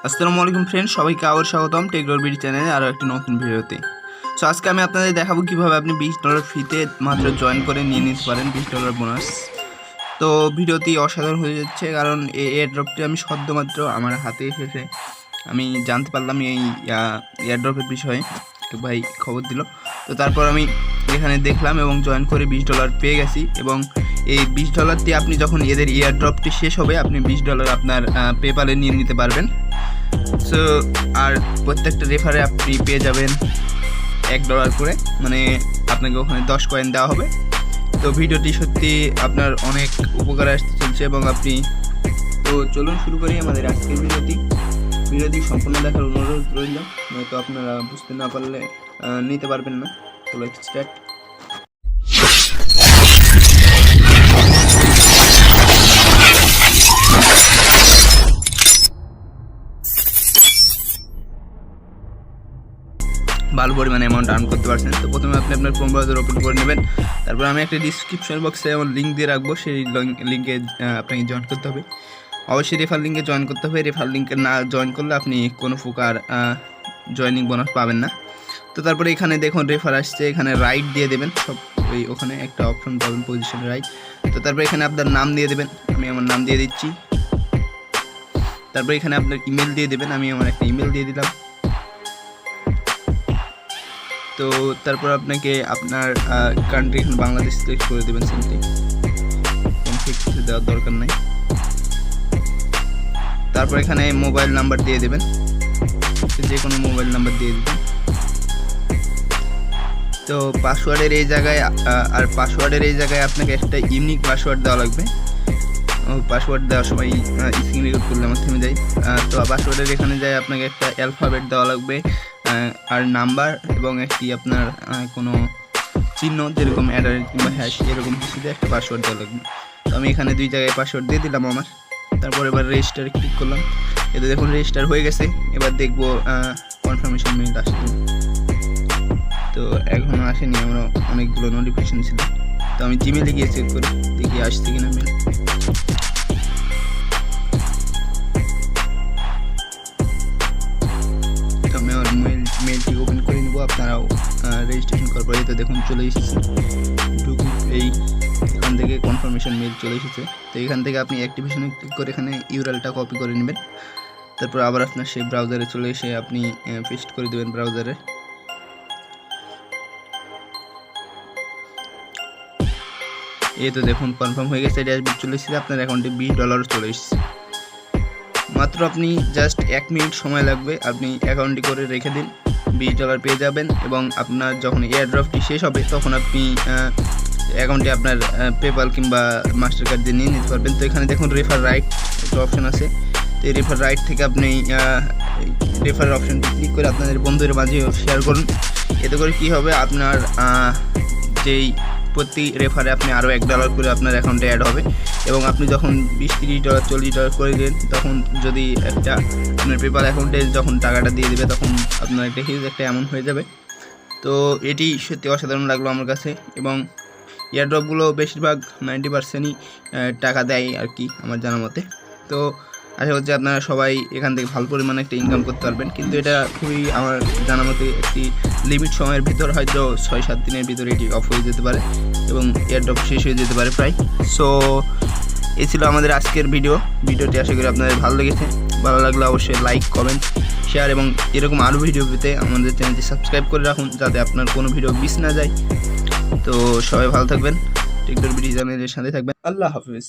আসসালামু আলাইকুম ফ্রেন্ড, সবাইকে আবার স্বাগতম টেকডর বিডি চ্যানেলে আরও একটি নতুন ভিডিওতে। সো আজকে আমি আপনাদের দেখাবো কীভাবে আপনি $20 ফ্রিতে মাত্র জয়েন করে নিয়ে নিতে পারেন $20 বোনাস। তো ভিডিওটি অসাধারণ হয়ে যাচ্ছে, কারণ এই এয়ারড্রপটি আমি সদ্যমাত্র আমার হাতে এসেছে। আমি জানতে পারলাম এই এয়ারড্রপের বিষয়ে, তো ভাই খবর দিল। তো তারপর আমি এখানে দেখলাম এবং জয়েন করে $20 পেয়ে গেছি। এবং এই $20 দিয়ে আপনি যখন এদের এয়ারড্রপটি শেষ হবে, আপনি $20 আপনার পেপ্যালে নিয়ে নিতে পারবেন। সো আর প্রত্যেকটা রেফারে আপনি পেয়ে যাবেন $1 করে, মানে আপনাকে ওখানে 10 কয়েন দেওয়া হবে। তো ভিডিওটি সত্যি আপনার অনেক উপকারে আসতে চলছে এবং আপনি তো চলুন শুরু করি আমাদের আজকের ভিডিওটি সম্পূর্ণ দেখার অনুরোধ রইল, নয়তো আপনারা বুঝতে না পারলে নিতে পারবেন না। তো লেটস স্টার্ট। ভালো পরিমাণে অ্যামাউন্ট আর্ন করতে পারছেন। তো প্রথমে আপনি আপনার ক্রোম ব্রাউজার ওপেন করে নেবেন। তারপর আমি একটা ডিসক্রিপশন বক্সে আমার লিঙ্ক দিয়ে রাখবো, সেই লিঙ্কে আপনাকে জয়েন করতে হবে। অবশ্যই রেফার লিঙ্কে জয়েন করতে হবে। রেফার লিঙ্কে না জয়েন করলে আপনি কোনো প্রকার জয়েনিং বোনাস পাবেন না। তো তারপরে এখানে দেখুন রেফার আসছে, এখানে রাইট দিয়ে দেবেন সব, ওখানে একটা অপশন পাবেন পজিশন রাইট। তো তারপরে এখানে আপনার নাম দিয়ে দেবেন, আমি আমার নাম দিয়ে দিচ্ছি। তারপরে এখানে আপনার ইমেল দিয়ে দেবেন, আমি আমার একটা ইমেল দিয়ে দিলাম। তো তারপর আপনাকে আপনার কান্ট্রি এখানে বাংলাদেশ সিলেক্ট করে দেবেন সিম্পলি, কোনো কিছু দেওয়ার দরকার নাই। তারপর এখানে মোবাইল নাম্বার দিয়ে দেবেন, যে কোনো মোবাইল নাম্বার দিয়ে দেবেন। তো পাসওয়ার্ডের এই জায়গায় আপনাকে একটা ইউনিক পাসওয়ার্ড দেওয়া লাগবে। পাসওয়ার্ড দেওয়ার সময় স্ক্রিন রেকর্ড করলে আমার থেমে যায়। তো পাসওয়ার্ডের এখানে যায় আপনাকে একটা অ্যালফাবেট দেওয়া লাগবে, আর নাম্বার এবং একটি আপনার কোনো চিহ্ন, যেরকম অ্যাডার কিংবা হ্যাশ, এরকম কিছু দিয়ে একটা পাসওয়ার্ড দেওয়া লাগবে। তো আমি এখানে 2 জায়গায় পাসওয়ার্ড দিয়ে দিলাম আমার। তারপর এবার রেজিস্টারে ক্লিক করলাম। এতে দেখুন রেজিস্টার হয়ে গেছে। এবার দেখবো কনফার্মেশন মেইল আসছে। তো এখনও আসেনি, আমরা অনেকগুলো নোটিফিকেশন ছিল। তো আমি জিমেলে গিয়ে চেক করি, দেখি আসছে কিনা মেল। তো আমি আমার মেলটি ওপেন করে নেবো। আপনারাও রেজিস্ট্রেশন করার পরে তো দেখুন চলে এসেছে ডুকু, এখান থেকে কনফার্মেশন মেল চলে এসেছে। তো এখান থেকে আপনি অ্যাক্টিভেশনে ক্লিক করে এখানে ইউআরএলটা কপি করে নেবেন। তারপর আবার আপনার সেই ব্রাউজারে চলে এসে আপনি পেস্ট করে দেবেন ব্রাউজারে। এই তো দেখুন কনফার্ম হয়ে গেছে, ড্যাশবোর্ড চলে এসেছে। আপনার অ্যাকাউন্টে $20 চলে এসেছে। মাত্র আপনি জাস্ট 1 মিনিট সময় লাগবে, আপনি অ্যাকাউন্টটি করে রেখে দিন, $20 পেয়ে যাবেন। এবং আপনার যখন এয়ারড্রপটি শেষ হবে তখন আপনি অ্যাকাউন্টে আপনার পেপ্যাল কিংবা মাস্টার কার্ড দিয়ে নিয়ে নিতে পারবেন। তো এখানে দেখুন রেফার রাইট একটা অপশন আছে। তো এই রেফার রাইট থেকে আপনি রেফার অপশনটি ক্লিক করে আপনাদের বন্ধুদের মাঝে শেয়ার করুন। এতে করে কী হবে, আপনার যেই প্রতি রেফারে আপনি আরও $1 করে আপনার অ্যাকাউন্টে অ্যাড হবে। এবং আপনি যখন $20, $30, $40 করে দেন, তখন যদি একটা আপনার পেপ্যাল অ্যাকাউন্টে যখন টাকাটা দিয়ে দেবে, তখন আপনার একটা হিউজ একটা অ্যামাউন্ট হয়ে যাবে। তো এটি সত্যি অসাধারণ লাগলো আমার কাছে। এবং এয়ারড্রপগুলো বেশিরভাগ 90%ই টাকা দেয় আর কি, আমার জানা মতে। তো আশা করছি আপনারা সবাই এখান থেকে ভালো পরিমাণে একটা ইনকাম করতে পারবেন। কিন্তু এটা খুবই আমার জানা মতে একটি লিমিট সময়ের ভিতর, হয়তো 6-7 দিনের ভিতরে এটি অফ হয়ে যেতে পারে এবং এয়ারড্রপ শেষ হয়ে যেতে পারে প্রায়। সো এই ছিল আমাদের আজকের ভিডিওটি। আশা করি আপনাদের ভালো লেগেছে। ভালো লাগলে অবশ্যই লাইক, কমেন্ট, শেয়ার এবং এরকম আরও ভিডিও পেতে আমাদের চ্যানেলটি সাবস্ক্রাইব করে রাখুন, যাতে আপনার কোনো ভিডিও মিস না যায়। তো সবাই ভালো থাকবেন, টেকডর বিডি চ্যানেলের সাথে থাকবেন। আল্লাহ হাফিজ।